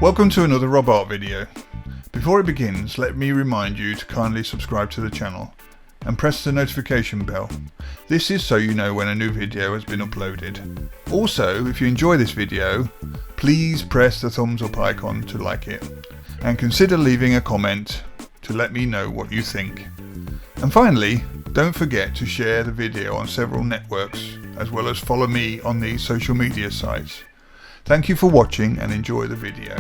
Welcome to another Rob Art video. Before it begins, let me remind you to kindly subscribe to the channel and press the notification bell. This is so you know when a new video has been uploaded. Also, if you enjoy this video, please press the thumbs up icon to like it and consider leaving a comment to let me know what you think. And finally, don't forget to share the video on several networks as well as follow me on these social media sites. Thank you for watching and enjoy the video.